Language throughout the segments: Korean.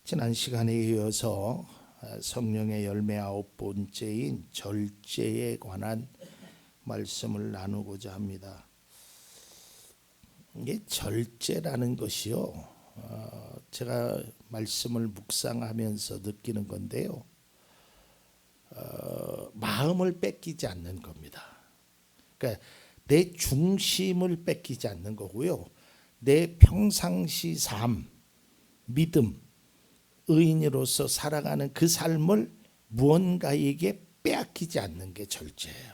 지난 시간에 이어서 성령의 열매 9번째인 절제에 관한 말씀을 나누고자 합니다. 이게 절제라는 것이요, 제가 말씀을 묵상하면서 느끼는 건데요, 마음을 뺏기지 않는 겁니다. 그러니까 내 중심을 뺏기지 않는 거고요, 내 평상시 삶, 믿음, 의인으로서 살아가는 그 삶을 무언가에게 빼앗기지 않는 게 절제예요.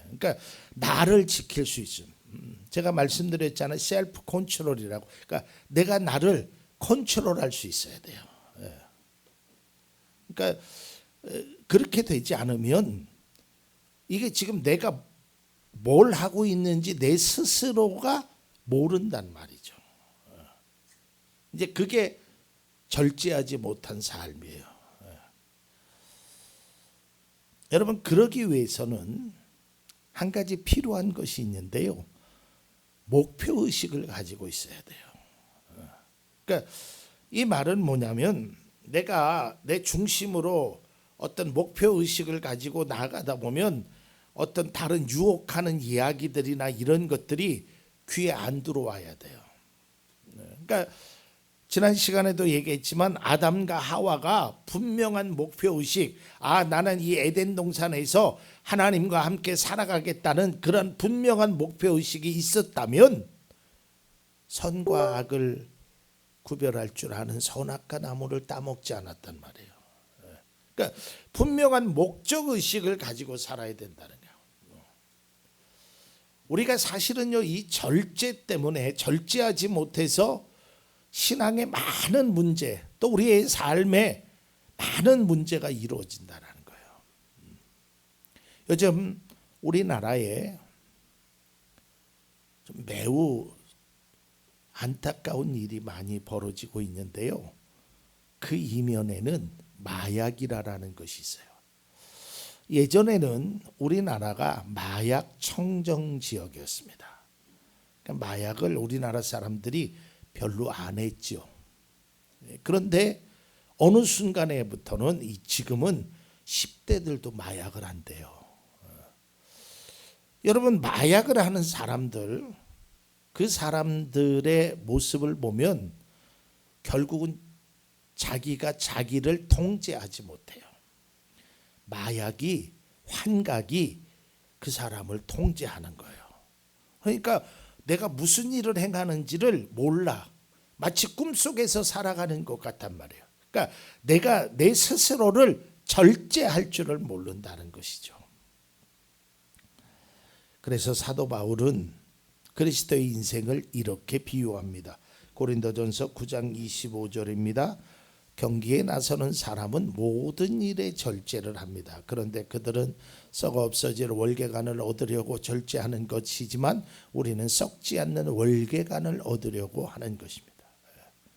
그러니까 나를 지킬 수 있음. 제가 말씀드렸잖아요. 셀프 컨트롤이라고. 그러니까 내가 나를 컨트롤할 수 있어야 돼요. 그러니까 그렇게 되지 않으면 이게 지금 내가 뭘 하고 있는지 내 스스로가 모른단 말이죠. 이제 그게 절제하지 못한 삶이에요. 여러분, 그러기 위해서는 한 가지 필요한 것이 있는데요, 목표 의식을 가지고 있어야 돼요. 그러니까 이 말은 뭐냐면, 내가 내 중심으로 어떤 목표 의식을 가지고 나가다 보면 어떤 다른 유혹하는 이야기들이나 이런 것들이 귀에 안 들어와야 돼요. 그러니까 지난 시간에도 얘기했지만 아담과 하와가 분명한 목표의식, 나는 이 에덴 동산에서 하나님과 함께 살아가겠다는 그런 분명한 목표의식이 있었다면 선과 악을 구별할 줄 아는 선악과 나무를 따먹지 않았단 말이에요. 그러니까 분명한 목적의식을 가지고 살아야 된다는 거예요. 우리가 사실은요, 이 절제 때문에 절제하지 못해서 신앙의 많은 문제, 또 우리의 삶에 많은 문제가 이루어진다는 거예요. 요즘 우리나라에 좀 매우 안타까운 일이 많이 벌어지고 있는데요, 그 이면에는 마약이라는 것이 있어요. 예전에는 우리나라가 마약 청정 지역이었습니다. 그러니까 마약을 우리나라 사람들이 별로 안 했죠. 그런데 어느 순간에부터는 지금은 10대들도 마약을 한대요. 여러분, 마약을 하는 사람들, 그 사람들의 모습을 보면 결국은 자기가 자기를 통제하지 못해요. 마약이, 환각이 그 사람을 통제하는 거예요. 그러니까 내가 무슨 일을 행하는지를 몰라. 마치 꿈속에서 살아가는 것 같단 말이에요. 그러니까 내가 내 스스로를 절제할 줄을 모른다는 것이죠. 그래서 사도 바울은 그리스도의 인생을 이렇게 비유합니다. 고린도전서 9장 25절입니다. 경기에 나서는 사람은 모든 일에 절제를 합니다. 그런데 그들은 썩어 없어질 월계관을 얻으려고 절제하는 것이지만 우리는 썩지 않는 월계관을 얻으려고 하는 것입니다.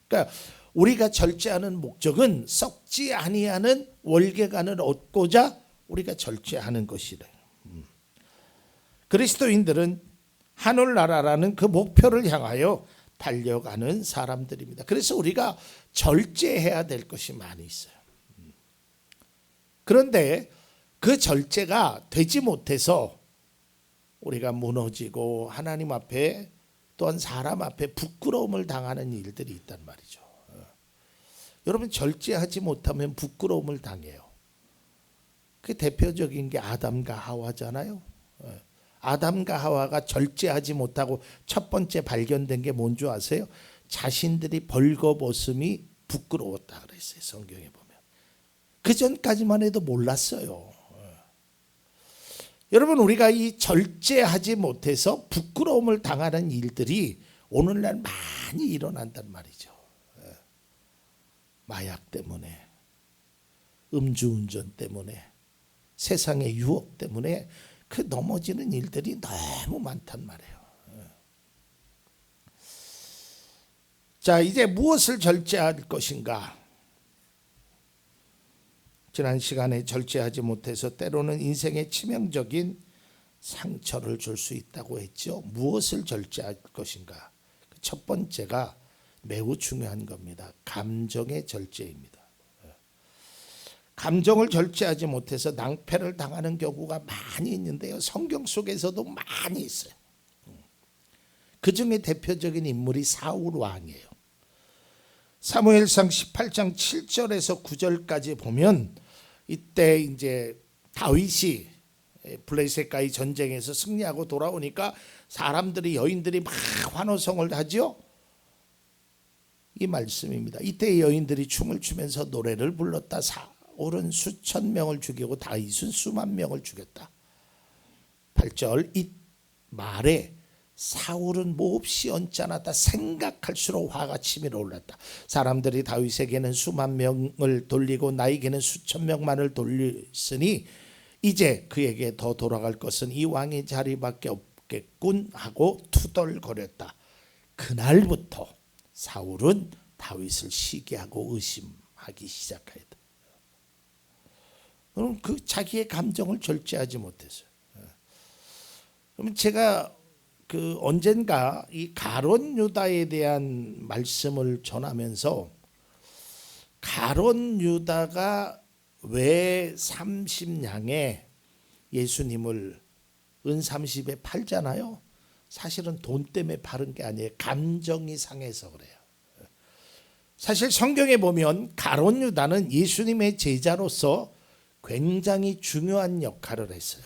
그러니까 우리가 절제하는 목적은 썩지 아니하는 월계관을 얻고자 우리가 절제하는 것이래요. 그리스도인들은 하늘나라라는 그 목표를 향하여 달려가는 사람들입니다. 그래서 우리가 절제해야 될 것이 많이 있어요. 그런데 그 절제가 되지 못해서 우리가 무너지고 하나님 앞에 또한 사람 앞에 부끄러움을 당하는 일들이 있단 말이죠. 여러분, 절제하지 못하면 부끄러움을 당해요. 그 대표적인 게 아담과 하와잖아요. 아담과 하와가 절제하지 못하고 첫 번째 발견된 게 뭔지 아세요? 자신들이 벌거벗음이 부끄러웠다 그랬어요. 성경에 보면. 그 전까지만 해도 몰랐어요. 여러분, 우리가 이 절제하지 못해서 부끄러움을 당하는 일들이 오늘날 많이 일어난단 말이죠. 마약 때문에, 음주운전 때문에, 세상의 유혹 때문에 그 넘어지는 일들이 너무 많단 말이에요. 자, 이제 무엇을 절제할 것인가? 지난 시간에 절제하지 못해서 때로는 인생에 치명적인 상처를 줄 수 있다고 했죠. 무엇을 절제할 것인가? 첫 번째가 매우 중요한 겁니다. 감정의 절제입니다. 감정을 절제하지 못해서 낭패를 당하는 경우가 많이 있는데요. 성경 속에서도 많이 있어요. 그 중에 대표적인 인물이 사울 왕이에요. 사무엘상 18장 7절에서 9절까지 보면 이때 이제 다윗이 블레셋과의 전쟁에서 승리하고 돌아오니까 사람들이 여인들이 막 환호성을 하죠. 이 말씀입니다. 이때 여인들이 춤을 추면서 노래를 불렀다. 사울은 수천 명을 죽이고 다윗은 수만 명을 죽였다. 8절 이 말에 사울은 몹시 언짢았다. 생각할수록 화가 치밀어 올랐다. 사람들이 다윗에게는 수만 명을 돌리고 나에게는 수천 명만을 돌렸으니 이제 그에게 더 돌아갈 것은 이 왕의 자리밖에 없겠군 하고 투덜거렸다. 그날부터 사울은 다윗을 시기하고 의심하기 시작했다. 그럼 그 자기의 감정을 절제하지 못했어요. 그러면 제가 언젠가 이 가룟 유다에 대한 말씀을 전하면서 가룟 유다가 왜 30냥에 예수님을 은 30에 팔잖아요. 사실은 돈 때문에 파는 게 아니에요. 감정이 상해서 그래요. 사실 성경에 보면 가룟 유다는 예수님의 제자로서 굉장히 중요한 역할을 했어요.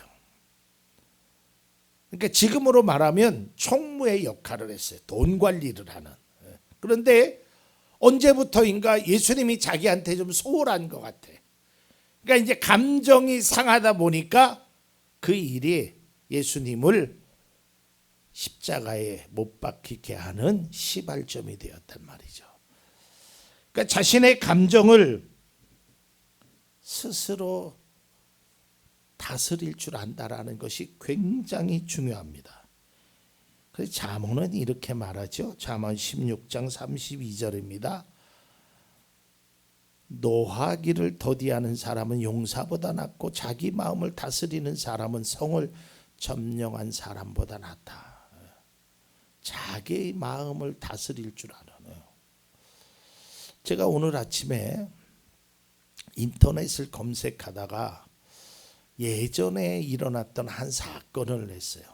그러니까 지금으로 말하면 총무의 역할을 했어요. 돈 관리를 하는. 그런데 언제부터인가 예수님이 자기한테 좀 소홀한 것 같아. 그러니까 이제 감정이 상하다 보니까 그 일이 예수님을 십자가에 못 박히게 하는 시발점이 되었단 말이죠. 그러니까 자신의 감정을 스스로 다스릴 줄 안다라는 것이 굉장히 중요합니다. 그래서 잠언은 이렇게 말하죠. 잠언 16장 32절입니다. 노하기를 더디하는 사람은 용사보다 낫고 자기 마음을 다스리는 사람은 성을 점령한 사람보다 낫다. 자기의 마음을 다스릴 줄 알아요. 제가 오늘 아침에 인터넷을 검색하다가 예전에 일어났던 한 사건을 냈어요.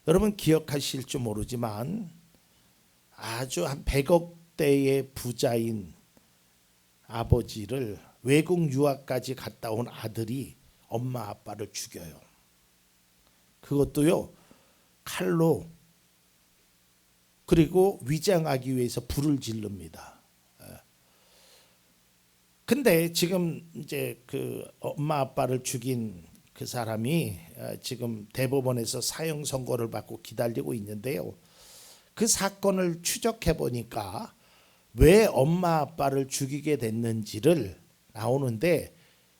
여러분 기억하실지 모르지만 아주 한 100억대의 부자인 아버지를 외국 유학까지 갔다 온 아들이 엄마 아빠를 죽여요. 그것도요 칼로. 그리고 위장하기 위해서 불을 지릅니다. 근데 지금 이제 그 엄마 아빠를 죽인 그 사람이 지금 대법원에서 사형 선고를 받고 기다리고 있는데요. 그 사건을 추적해 보니까 왜 엄마 아빠를 죽이게 됐는지를 나오는데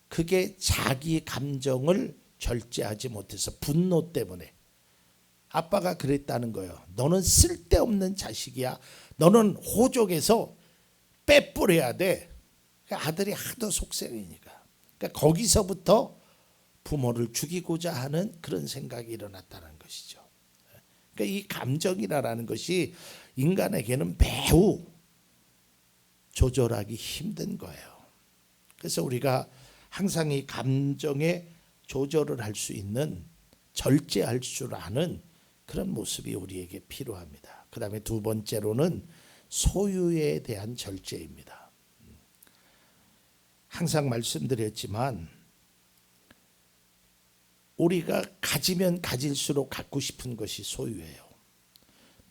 그게 자기 감정을 절제하지 못해서 분노 때문에 아빠가 그랬다는 거예요. 너는 쓸데없는 자식이야. 너는 호족에서 빼뿌려야 돼. 아들이 하도 속셈이니까. 그러니까 거기서부터 부모를 죽이고자 하는 그런 생각이 일어났다는 것이죠. 그러니까 이 감정이라는 것이 인간에게는 매우 조절하기 힘든 거예요. 그래서 우리가 항상 이 감정에 조절을 할 수 있는, 절제할 줄 아는 그런 모습이 우리에게 필요합니다. 그 다음에 두 번째로는 소유에 대한 절제입니다. 항상 말씀드렸지만 우리가 가지면 가질수록 갖고 싶은 것이 소유예요.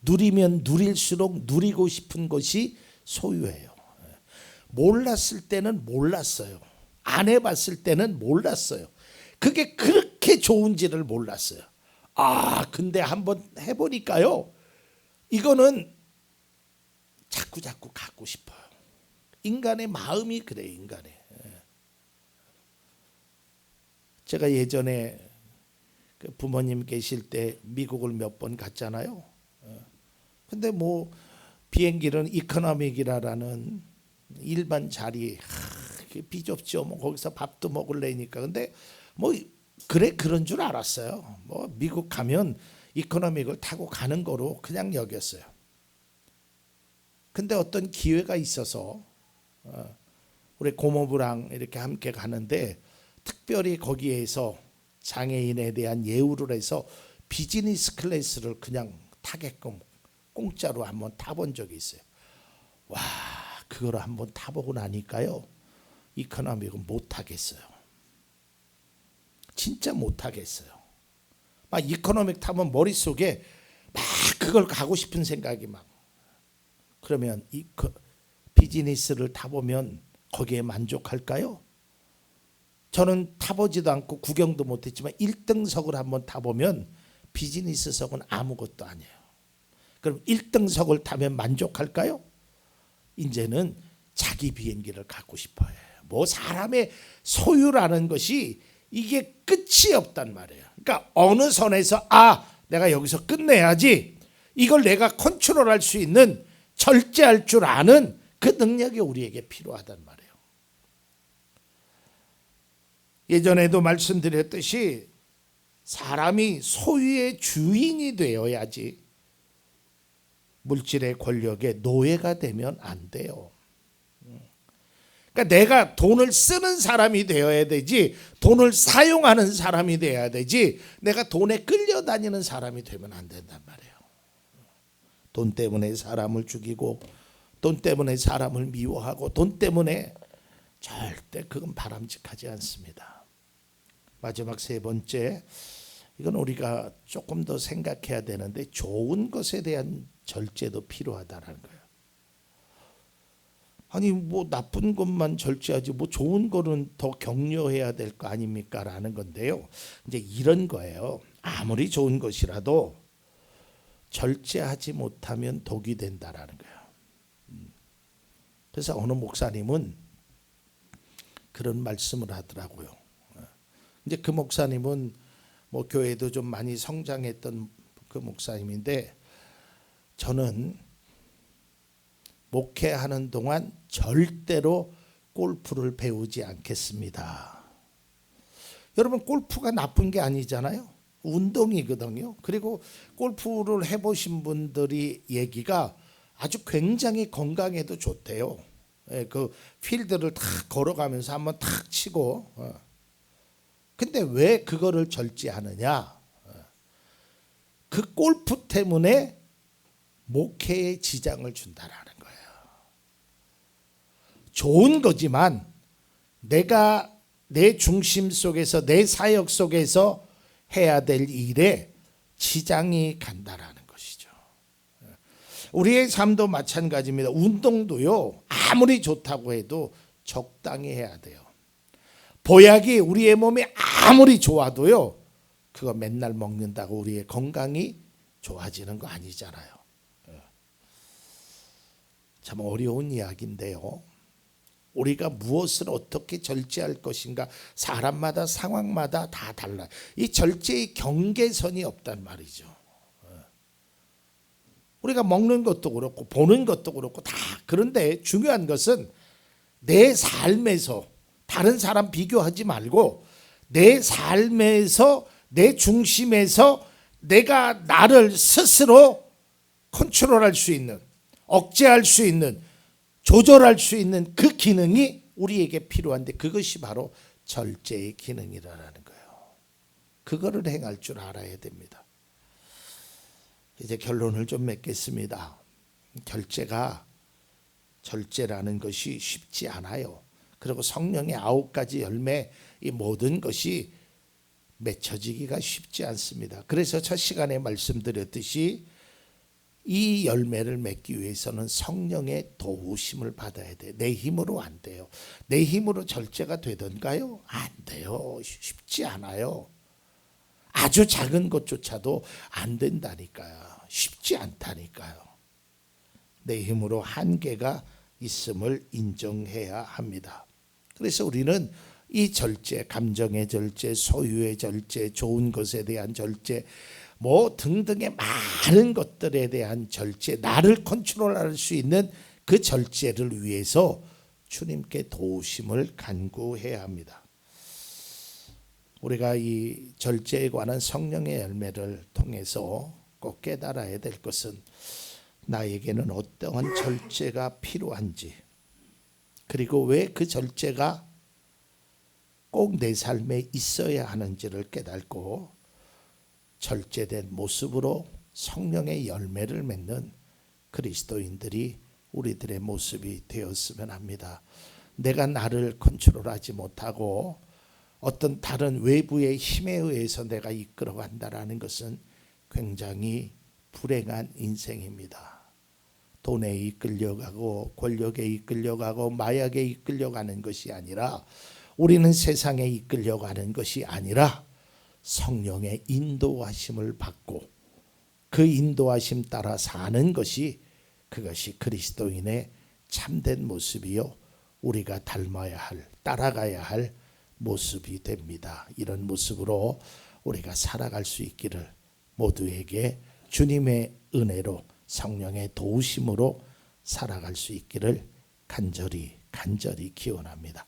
누리면 누릴수록 누리고 싶은 것이 소유예요. 몰랐을 때는 몰랐어요. 안 해봤을 때는 몰랐어요. 그게 그렇게 좋은지를 몰랐어요. 근데 한번 해보니까요, 이거는 자꾸 갖고 싶어요. 인간의 마음이 그래요. 인간의. 제가 예전에 그 부모님 계실 때 미국을 몇 번 갔잖아요. 근데 뭐 비행기는 이코노믹이라는 일반 자리, 비좁죠. 뭐 거기서 밥도 먹을래니까. 근데 뭐 그런 줄 알았어요. 뭐 미국 가면 이코노믹을 타고 가는 거로 그냥 여겼어요. 근데 어떤 기회가 있어서 우리 고모부랑 이렇게 함께 가는데 특별히 거기에서 장애인에 대한 예우를 해서 비즈니스 클래스를 그냥 타게끔 공짜로 한번 타본 적이 있어요. 와, 그걸 한번 타보고 나니까요, 이코노믹은 못 타겠어요. 진짜 못 하겠어요. 막 이코노믹 타면 머릿속에 막 그걸 가고 싶은 생각이 막. 그러면 이 비즈니스를 타보면 거기에 만족할까요? 저는 타보지도 않고 구경도 못했지만 1등석을 한번 타보면 비즈니스석은 아무것도 아니에요. 그럼 1등석을 타면 만족할까요? 이제는 자기 비행기를 갖고 싶어요. 뭐 사람의 소유라는 것이 이게 끝이 없단 말이에요. 그러니까 어느 선에서 내가 여기서 끝내야지, 이걸 내가 컨트롤할 수 있는, 절제할 줄 아는 그 능력이 우리에게 필요하단 말이에요. 예전에도 말씀드렸듯이 사람이 소유의 주인이 되어야지 물질의 권력의 노예가 되면 안 돼요. 그러니까 내가 돈을 쓰는 사람이 되어야 되지, 돈을 사용하는 사람이 되어야 되지, 내가 돈에 끌려다니는 사람이 되면 안 된단 말이에요. 돈 때문에 사람을 죽이고 돈 때문에 사람을 미워하고 돈 때문에, 절대 그건 바람직하지 않습니다. 마지막 세 번째, 이건 우리가 조금 더 생각해야 되는데, 좋은 것에 대한 절제도 필요하다는 거예요. 아니 뭐 나쁜 것만 절제하지 뭐 좋은 거는 더 격려해야 될 거 아닙니까? 라는 건데요. 이제 이런 거예요. 아무리 좋은 것이라도 절제하지 못하면 독이 된다라는 거예요. 그래서 어느 목사님은 그런 말씀을 하더라고요. 이제 그 목사님은 뭐 교회도 좀 많이 성장했던 그 목사님인데, 저는 목회하는 동안 절대로 골프를 배우지 않겠습니다. 여러분, 골프가 나쁜 게 아니잖아요. 운동이거든요. 그리고 골프를 해보신 분들이 얘기가 아주 굉장히 건강에도 좋대요. 그 필드를 탁 걸어가면서 한번 탁 치고. 근데 왜 그거를 절제하느냐? 그 골프 때문에 목회에 지장을 준다라는 거예요. 좋은 거지만 내가 내 중심 속에서, 내 사역 속에서 해야 될 일에 지장이 간다라는 것이죠. 우리의 삶도 마찬가지입니다. 운동도요, 아무리 좋다고 해도 적당히 해야 돼요. 보약이 우리의 몸에 아무리 좋아도요, 그거 맨날 먹는다고 우리의 건강이 좋아지는 거 아니잖아요. 참 어려운 이야기인데요. 우리가 무엇을 어떻게 절제할 것인가, 사람마다 상황마다 다 달라요. 이 절제의 경계선이 없단 말이죠. 우리가 먹는 것도 그렇고 보는 것도 그렇고 다. 그런데 중요한 것은 내 삶에서 다른 사람 비교하지 말고 내 삶에서, 내 중심에서 내가 나를 스스로 컨트롤할 수 있는, 억제할 수 있는, 조절할 수 있는 그 기능이 우리에게 필요한데, 그것이 바로 절제의 기능이라는 거예요. 그거를 행할 줄 알아야 됩니다. 이제 결론을 좀 맺겠습니다. 절제라는 것이 쉽지 않아요. 그리고 성령의 9가지 열매, 이 모든 것이 맺혀지기가 쉽지 않습니다. 그래서 첫 시간에 말씀드렸듯이 이 열매를 맺기 위해서는 성령의 도우심을 받아야 돼. 내 힘으로 안 돼요. 내 힘으로 절제가 되던가요? 안 돼요. 쉽지 않아요. 아주 작은 것조차도 안 된다니까요. 쉽지 않다니까요. 내 힘으로 한계가 있음을 인정해야 합니다. 그래서 우리는 이 절제, 감정의 절제, 소유의 절제, 좋은 것에 대한 절제, 뭐 등등의 많은 것들에 대한 절제, 나를 컨트롤할 수 있는 그 절제를 위해서 주님께 도우심을 간구해야 합니다. 우리가 이 절제에 관한 성령의 열매를 통해서 꼭 깨달아야 될 것은, 나에게는 어떠한 절제가 필요한지, 그리고 왜 그 절제가 꼭 내 삶에 있어야 하는지를 깨닫고 절제된 모습으로 성령의 열매를 맺는 그리스도인들이 우리들의 모습이 되었으면 합니다. 내가 나를 컨트롤하지 못하고 어떤 다른 외부의 힘에 의해서 내가 이끌어간다라는 것은 굉장히 불행한 인생입니다. 돈에 이끌려가고 권력에 이끌려가고 마약에 이끌려가는 것이 아니라, 우리는 세상에 이끌려가는 것이 아니라 성령의 인도하심을 받고 그 인도하심 따라 사는 것이, 그것이 그리스도인의 참된 모습이요, 우리가 닮아야 할, 따라가야 할 모습이 됩니다. 이런 모습으로 우리가 살아갈 수 있기를 모두에게 주님의 은혜로 성령의 도우심으로 살아갈 수 있기를 간절히 기원합니다.